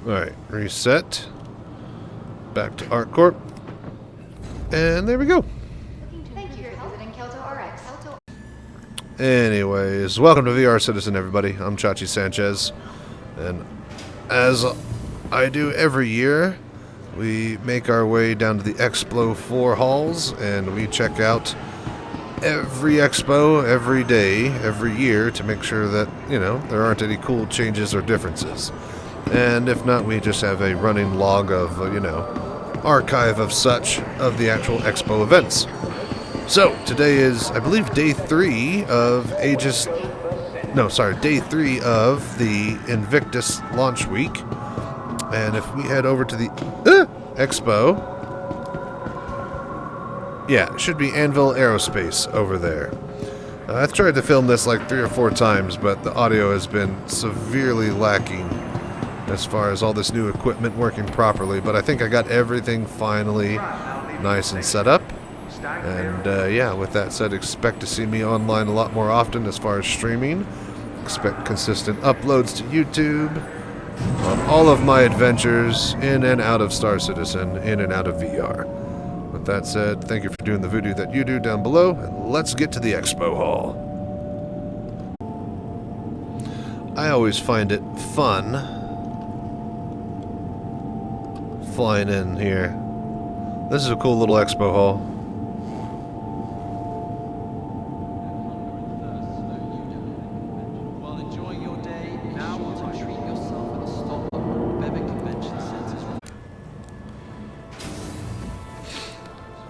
Alright, reset. Back to ArtCorp. And there we go. Thank you for visiting Kyoto RX. Anyways, welcome to VR Citizen, everybody. I'm Chachi Sanchez. And as I do every year, we make our way down to the Expo 4 halls, and we check out every expo, every day, every year to make sure that, you know, there aren't any cool changes or differences. And if not, we just have a running log of, you know, archive of such of the actual expo events. So, today is, I believe, day 3 of day 3 of the Invictus launch week. And if we head over to the Expo, yeah, it should be Anvil Aerospace over there. I've tried to film this like 3 or 4 times, but the audio has been severely lacking as far as all this new equipment working properly. But I think I got everything finally nice and set up. And yeah, with that said, expect to see me online a lot more often as far as streaming. Expect consistent uploads to YouTube on all of my adventures in and out of Star Citizen, in and out of VR. With that said, thank you for doing the voodoo that you do down below, and let's get to the Expo Hall. I always find it fun flying in here. This is a cool little Expo Hall.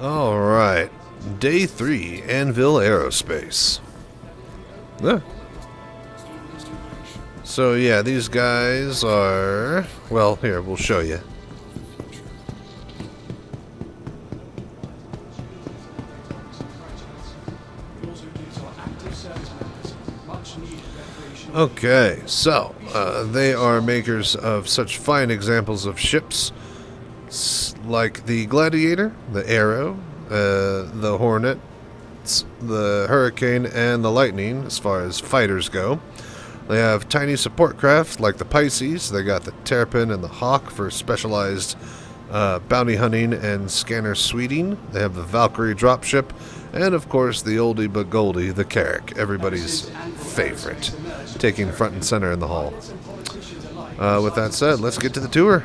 Alright, day 3, Anvil Aerospace. Yeah. So yeah, these guys are, well, here, we'll show you. Okay, so, they are makers of such fine examples of ships like the Gladiator, the Arrow, the Hornet, the Hurricane, and the Lightning, as far as fighters go. They have tiny support craft like the Pisces. They got the Terrapin and the Hawk for specialized bounty hunting and scanner sweeting. They have the Valkyrie dropship, and of course the oldie but goldie, the Carrack, everybody's favorite, taking front and center in the hall. With that said, let's get to the tour.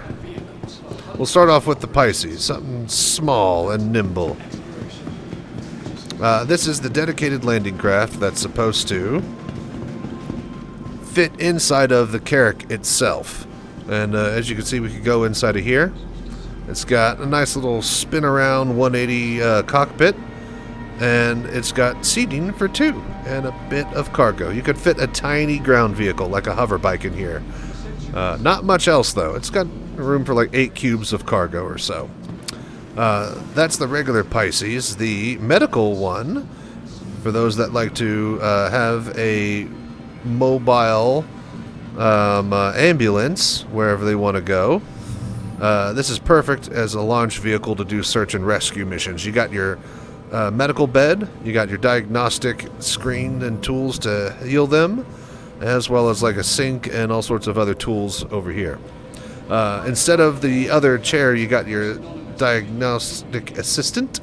We'll start off with the Pisces, something small and nimble. This is the dedicated landing craft that's supposed to fit inside of the Carrack itself. And as you can see, we could go inside of here. It's got a nice little spin around 180 cockpit, and it's got seating for 2 and a bit of cargo. You could fit a tiny ground vehicle like a hover bike in here. Not much else though. It's got room for like 8 cubes of cargo or so. That's the regular Pisces. The medical one, for those that like to have a mobile ambulance wherever they want to go. This is perfect as a launch vehicle to do search and rescue missions. You got your medical bed, you got your diagnostic screen and tools to heal them, as well as like a sink and all sorts of other tools over here. Instead of the other chair, you got your diagnostic assistant,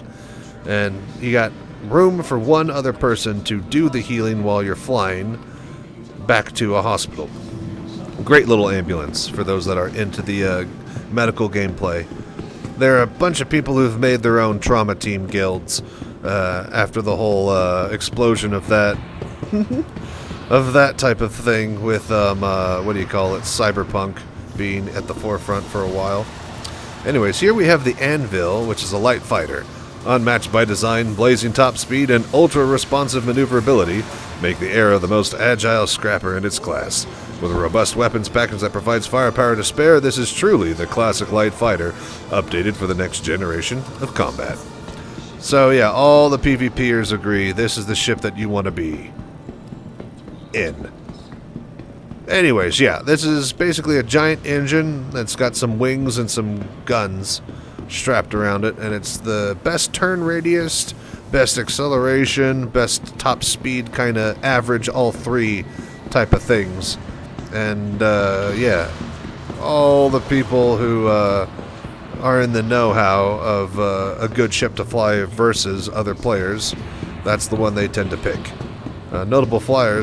and you got room for 1 other person to do the healing while you're flying back to a hospital. Great little ambulance for those that are into the medical gameplay. There are a bunch of people who've made their own trauma team guilds after the whole explosion of that of that type of thing with what do you call it, cyberpunk being at the forefront for a while. Anyways, here we have the Anvil, which is a light fighter. Unmatched by design, blazing top speed, and ultra-responsive maneuverability make the Arrow the most agile scrapper in its class. With a robust weapons package that provides firepower to spare, this is truly the classic light fighter, updated for the next generation of combat. So yeah, all the PvPers agree this is the ship that you want to be in. Anyways, yeah, this is basically a giant engine that's got some wings and some guns strapped around it, and it's the best turn radius, best acceleration, best top speed, kind of average all 3 type of things. And yeah, all the people who are in the know-how of a good ship to fly versus other players, that's the one they tend to pick. Notable flyers.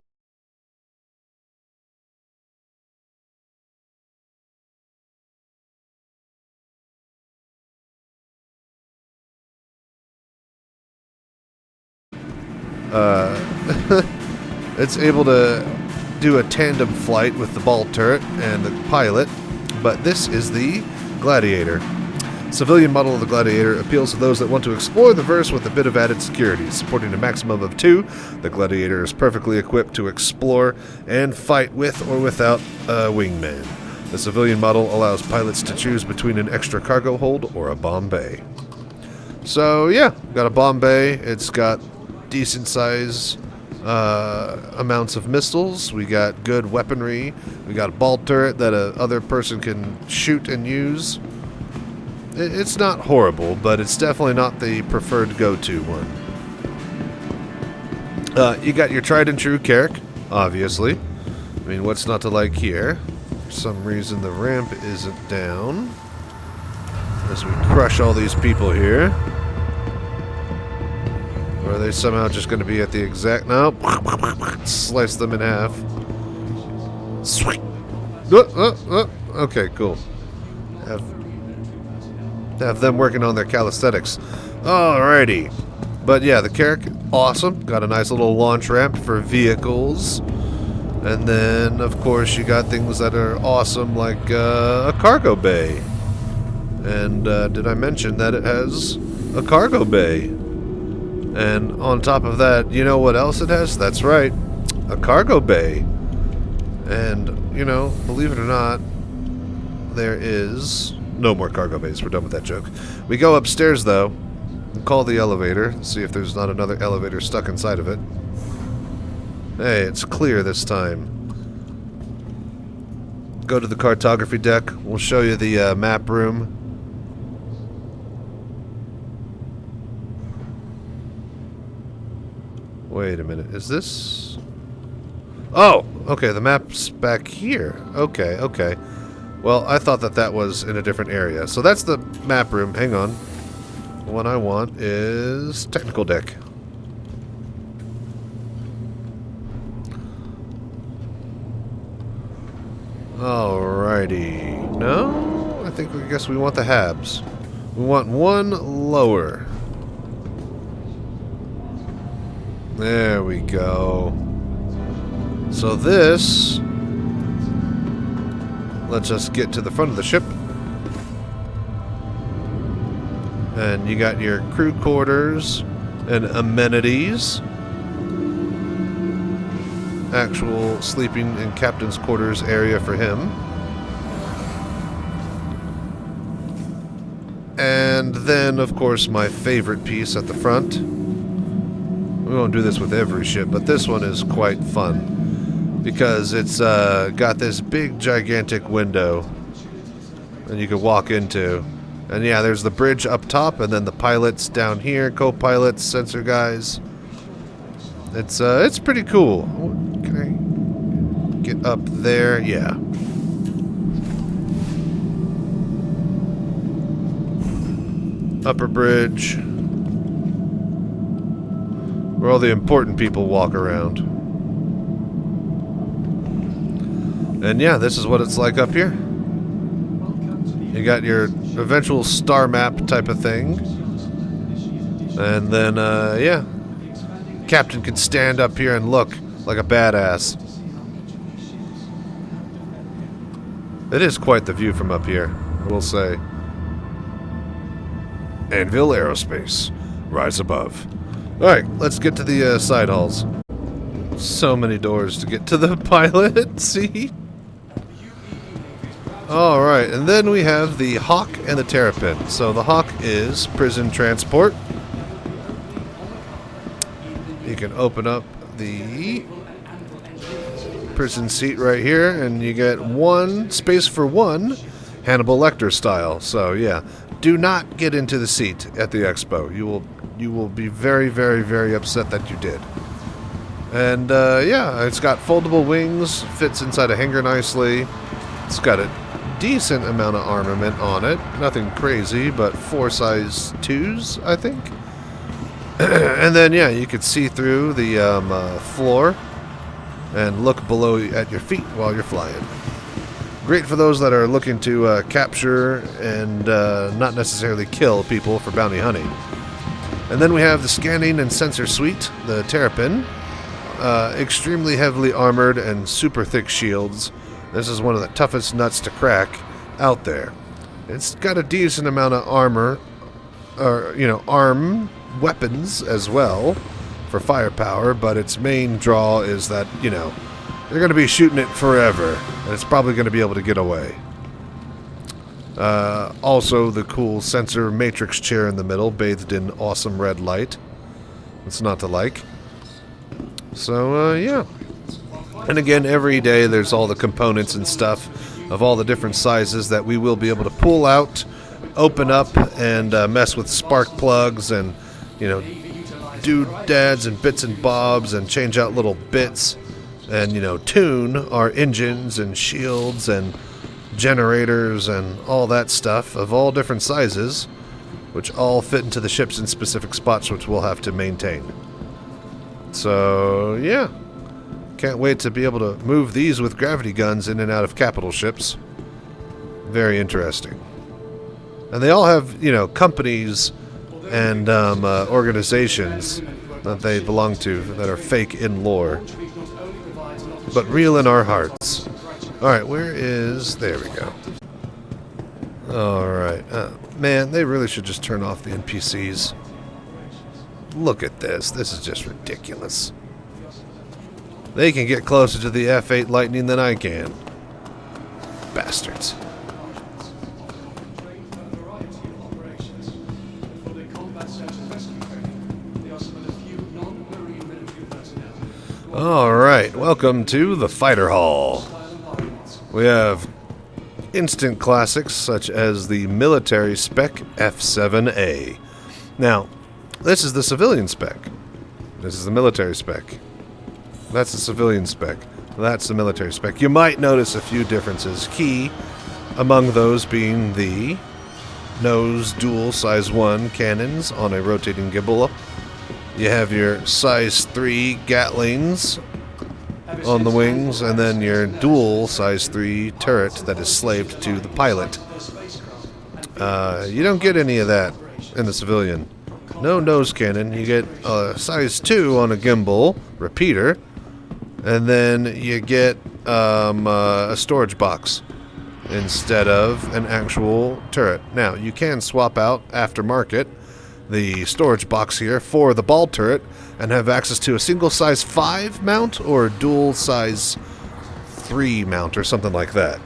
It's able to do a tandem flight with the ball turret and the pilot, but this is the Gladiator. Civilian model of the Gladiator appeals to those that want to explore the verse with a bit of added security. Supporting a maximum of 2, the Gladiator is perfectly equipped to explore and fight with or without a wingman. The civilian model allows pilots to choose between an extra cargo hold or a bomb bay. So yeah, got a bomb bay. It's got decent size amounts of missiles. We got good weaponry. We got a ball turret that a other person can shoot and use. It's not horrible, but it's definitely not the preferred go-to one. You got your tried and true Carrick, obviously. I mean, what's not to like here? For some reason the ramp isn't down. As we crush all these people here. Or are they somehow just going to be at the exact... No. Slice them in half. Sweet. Okay, cool. Have them working on their calisthenics. Alrighty. But yeah, the Carrick, awesome. Got a nice little launch ramp for vehicles. And then, of course, you got things that are awesome, like a cargo bay. And did I mention that it has a cargo bay? And on top of that, you know what else it has? That's right, a cargo bay. And, you know, believe it or not, there is no more cargo bays. We're done with that joke. We go upstairs, though, and call the elevator, see if there's not another elevator stuck inside of it. Hey, it's clear this time. Go to the cartography deck. We'll show you the map room. Wait a minute, is this... Oh, okay, the map's back here. Okay, okay. Well, I thought that that was in a different area. So that's the map room. Hang on. The one I want is technical deck. Alrighty. No? I guess we want the Habs. We want one lower. There we go. So this lets us get to the front of the ship. And you got your crew quarters and amenities. Actual sleeping in captain's quarters area for him. And then, of course, my favorite piece at the front. We won't do this with every ship, but this one is quite fun. Because it's got this big, gigantic window that you can walk into. And yeah, there's the bridge up top, and then the pilots down here, co-pilots, sensor guys. It's pretty cool. Can I get up there? Yeah. Upper bridge. Where all the important people walk around. And yeah, this is what it's like up here. You got your eventual star map type of thing. And then, yeah. Captain can stand up here and look like a badass. It is quite the view from up here, I will say. Anvil Aerospace. Rise above. Alright, let's get to the side halls. So many doors to get to the pilot seat. Alright, and then we have the Hawk and the Terrapin. So the Hawk is prison transport. You can open up the prison seat right here, and you get one space for one Hannibal Lecter style. So yeah, do not get into the seat at the Expo. You will be very, very, very upset that you did. And yeah, it's got foldable wings, fits inside a hanger nicely. It's got a decent amount of armament on it. Nothing crazy, but 4 size 2s, I think. And then, yeah, you could see through the floor and look below at your feet while you're flying. Great for those that are looking to capture and not necessarily kill people for bounty hunting. And then we have the scanning and sensor suite, the Terrapin. Extremely heavily armored and super thick shields. This is one of the toughest nuts to crack out there. It's got a decent amount of armor, or, arm weapons as well for firepower, but its main draw is that, they're going to be shooting it forever, and it's probably going to be able to get away. Also, the cool sensor matrix chair in the middle, bathed in awesome red light. It's not to like. So, yeah. And again, every day there's all the components and stuff of all the different sizes that we will be able to pull out, open up, and mess with spark plugs and, doodads and bits and bobs and change out little bits and, tune our engines and shields and generators and all that stuff of all different sizes, which all fit into the ships in specific spots which we'll have to maintain. So, yeah. Can't wait to be able to move these with gravity guns in and out of capital ships. Very interesting. And they all have, companies and organizations that they belong to that are fake in lore, but real in our hearts. Alright, where is... There we go. Alright. Man, they really should just turn off the NPCs. Look at this. This is just ridiculous. They can get closer to the F8 Lightning than I can. Bastards. Alright, welcome to the Fighter Hall. We have instant classics such as the military spec F7A. Now, this is the civilian spec. This is the military spec. That's the civilian spec. That's the military spec. You might notice a few differences. Key among those being the nose dual size 1 cannons on a rotating gimbal. You have your size 3 Gatlings on the wings, and then your dual size 3 turret that is slaved to the pilot. You don't get any of that in the civilian. No nose cannon. You get a size 2 on a gimbal repeater, and then you get a storage box instead of an actual turret. Now, you can swap out aftermarket the storage box here for the ball turret and have access to a single size 5 mount or a dual size 3 mount or something like that.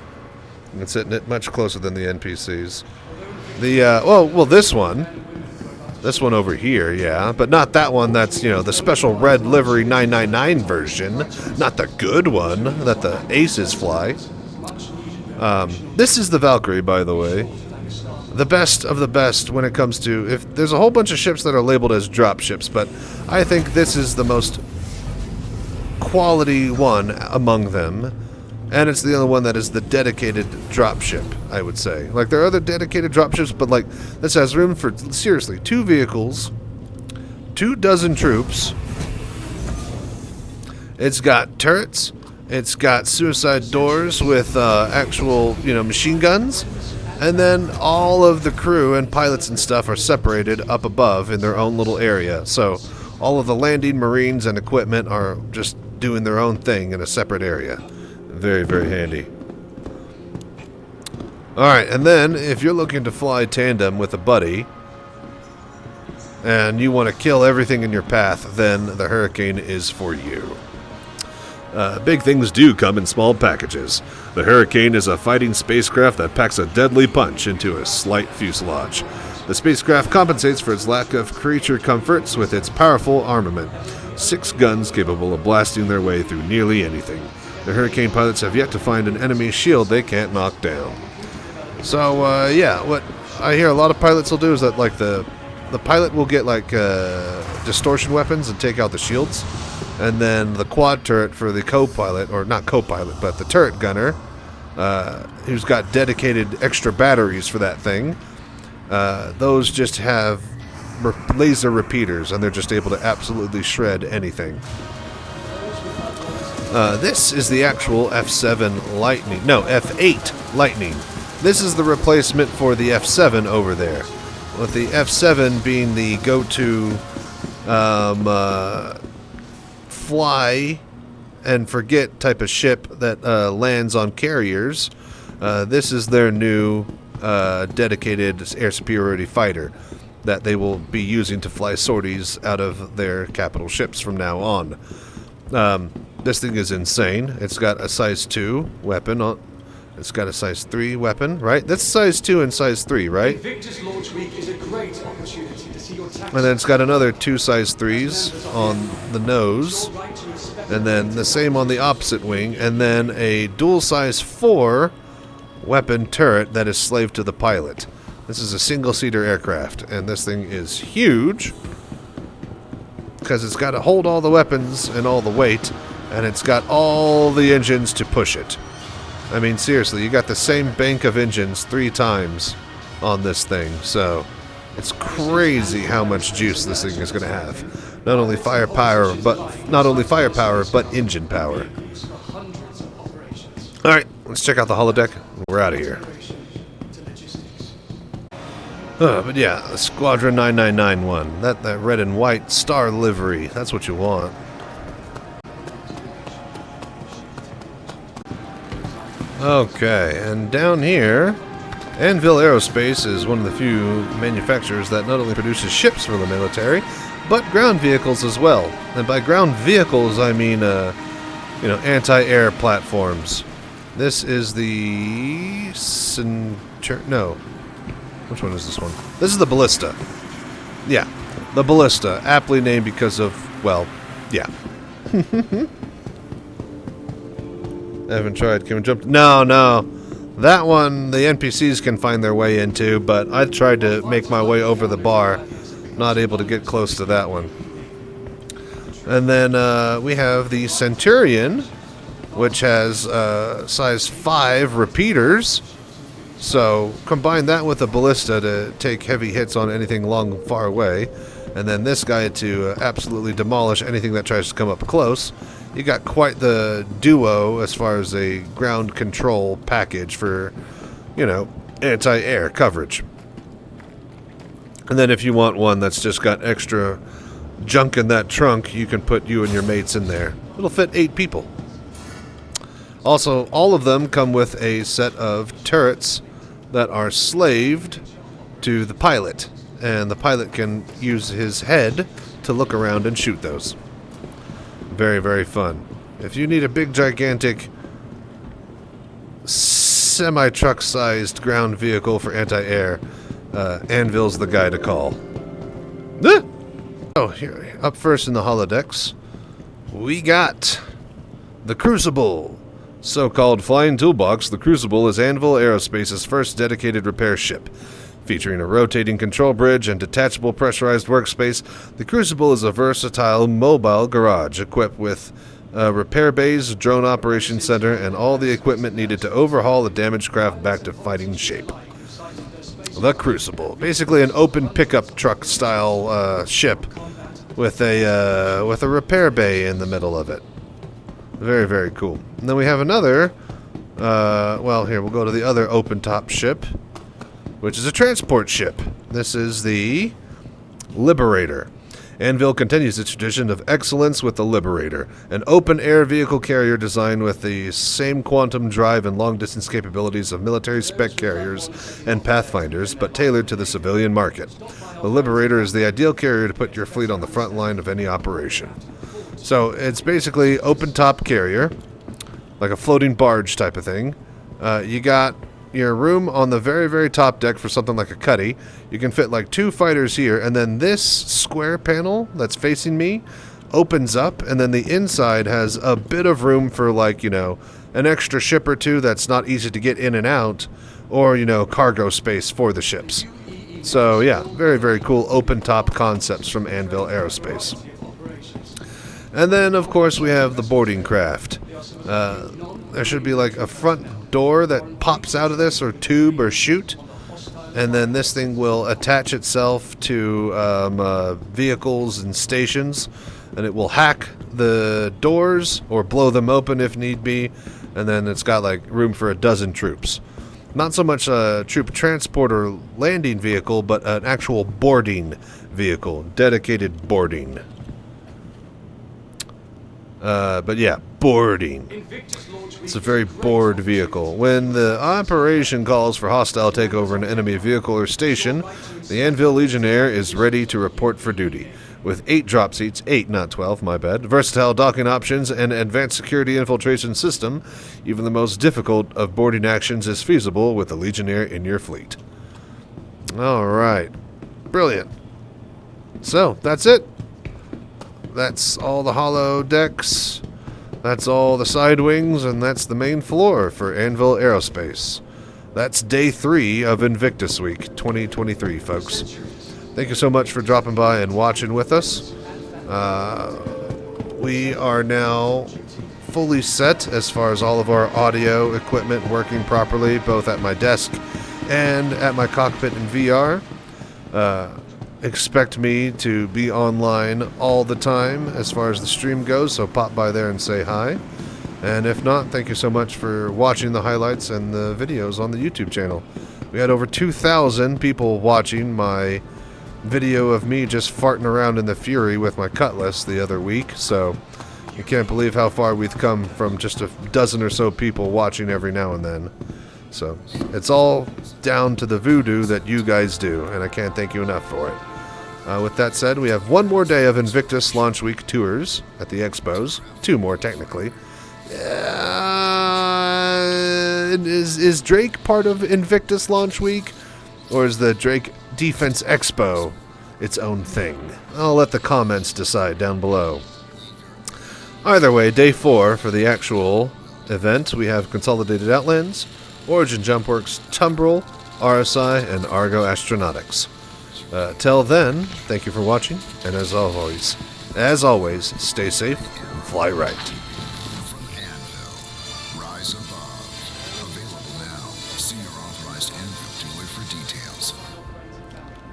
And it's hitting it much closer than the NPCs. This one over here, yeah, but not that one that's, the special red livery 999 version, not the good one that the aces fly. This is the Valkyrie, by the way. The best of the best when it comes to, if there's a whole bunch of ships that are labeled as drop ships, but I think this is the most quality one among them, and it's the only one that is the dedicated drop ship, I would say. Like, there are other dedicated drop ships, but like, this has room for, seriously, 2 vehicles, 24 troops. It's got turrets, it's got suicide doors with actual, machine guns. And then all of the crew and pilots and stuff are separated up above in their own little area. So all of the landing marines and equipment are just doing their own thing in a separate area. Very, very handy. Alright, and then if you're looking to fly tandem with a buddy and you want to kill everything in your path, then the Hurricane is for you. Big things do come in small packages. The Hurricane is a fighting spacecraft that packs a deadly punch into a slight fuselage. The spacecraft compensates for its lack of creature comforts with its powerful armament. 6 guns capable of blasting their way through nearly anything. The Hurricane pilots have yet to find an enemy shield they can't knock down. So, yeah, what I hear a lot of pilots will do is that, like, the pilot will get, like, distortion weapons and take out the shields. And then the quad turret for the co-pilot, or not co-pilot, but the turret gunner, who's got dedicated extra batteries for that thing. Those just have laser repeaters, and they're just able to absolutely shred anything. This is the actual F7 Lightning. No, F8 Lightning. This is the replacement for the F7 over there, with the F7 being the go-to fly and forget type of ship that lands on carriers. This is their new dedicated air superiority fighter that they will be using to fly sorties out of their capital ships from now on. This thing is insane. It's got a size 2 weapon on. It's got a size 3 weapon, right? That's size 2 and size 3, right? Invictus launch week is a great opportunity to see your tactics. And then it's got another 2 size 3s on the nose. And then the same on the opposite wing. And then a dual size 4 weapon turret that is slave to the pilot. This is a single-seater aircraft, and this thing is huge because it's got to hold all the weapons and all the weight, and it's got all the engines to push it. I mean, seriously, you got the same bank of engines 3 times on this thing, so it's crazy how much juice this thing is going to have. Not only firepower, but engine power. All right, let's check out the holodeck. We're out of here. But yeah, Squadron 9991. That red and white star livery. That's what you want. Okay, and down here, Anvil Aerospace is one of the few manufacturers that not only produces ships for the military, but ground vehicles as well. And by ground vehicles, I mean, anti-air platforms. This is the No. Which one is this one? This is the Ballista. Yeah, the Ballista, aptly named because of, well, yeah. I haven't tried. Can we jump? No. That one, the NPCs can find their way into, but I tried to make my way over the bar. Not able to get close to that one. And then we have the Centurion, which has size 5 repeaters. So combine that with a Ballista to take heavy hits on anything long, far away, and then this guy to absolutely demolish anything that tries to come up close. You got quite the duo as far as a ground control package for, anti-air coverage. And then if you want one that's just got extra junk in that trunk, you can put you and your mates in there. It'll fit 8 people. Also, all of them come with a set of turrets that are slaved to the pilot, and the pilot can use his head to look around and shoot those. Very, very fun. If you need a big, gigantic, semi-truck-sized ground vehicle for anti-air, Anvil's the guy to call. Ah! Oh, here, up first in the holodecks, we got the Crucible. So-called flying toolbox, the Crucible is Anvil Aerospace's first dedicated repair ship. Featuring a rotating control bridge and detachable pressurized workspace, the Crucible is a versatile mobile garage equipped with repair bays, drone operations center, and all the equipment needed to overhaul the damaged craft back to fighting shape. The Crucible, basically an open pickup truck style ship with a repair bay in the middle of it. Very, very cool. And then we have another, here, we'll go to the other open-top ship, which is a transport ship. This is the Liberator. Anvil continues its tradition of excellence with the Liberator, an open-air vehicle carrier designed with the same quantum drive and long-distance capabilities of military spec carriers and Pathfinders, but tailored to the civilian market. The Liberator is the ideal carrier to put your fleet on the front line of any operation. So it's basically open-top carrier, like a floating barge type of thing. You got your room on the very, very top deck for something like a cuddy. You can fit like 2 fighters here, and then this square panel that's facing me opens up, and then the inside has a bit of room for an extra ship or 2 that's not easy to get in and out, or, cargo space for the ships. So yeah, very, very cool open-top concepts from Anvil Aerospace. And then, of course, we have the boarding craft. there should be like a front door that pops out of this, or tube or chute, and then this thing will attach itself to vehicles and stations, and it will hack the doors or blow them open if need be, and then it's got like room for a dozen troops. Not so much a troop transport or landing vehicle, but an actual boarding vehicle, dedicated boarding. But yeah, boarding. It's a very bored vehicle. When the operation calls for hostile takeover an enemy vehicle or station, the Anvil Legionnaire is ready to report for duty. With 8 drop seats, 8, not 12, my bad, versatile docking options, and advanced security infiltration system, even the most difficult of boarding actions is feasible with the Legionnaire in your fleet. Alright. Brilliant. So, that's it. That's all the hollow decks. That's all the side wings, and that's the main floor for Anvil Aerospace. That's day 3 of Invictus Week 2023, folks. Thank you so much for dropping by and watching with us. We are now fully set as far as all of our audio equipment working properly, both at my desk and at my cockpit in VR. Expect me to be online all the time as far as the stream goes, so pop by there and say hi. And if not, thank you so much for watching the highlights and the videos on the YouTube channel. We had over 2,000 people watching my video of me just farting around in the Fury with my cutlass the other week, so you can't believe how far we've come from just a dozen or so people watching every now and then. So it's all down to the voodoo that you guys do, and I can't thank you enough for it. With that said, we have one more day of Invictus Launch Week tours at the Expos. 2 more, technically. Is Drake part of Invictus Launch Week? Or is the Drake Defense Expo its own thing? I'll let the comments decide down below. Either way, day 4 for the actual event, we have Consolidated Outlands, Origin Jumpworks, Tumbril, RSI, and Argo Astronautics. Till then, thank you for watching, and as always, stay safe and fly right. From Anvil, rise above. Available now. See your authorized Anvil dealer for details.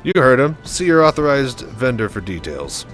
You heard him. See your authorized vendor for details.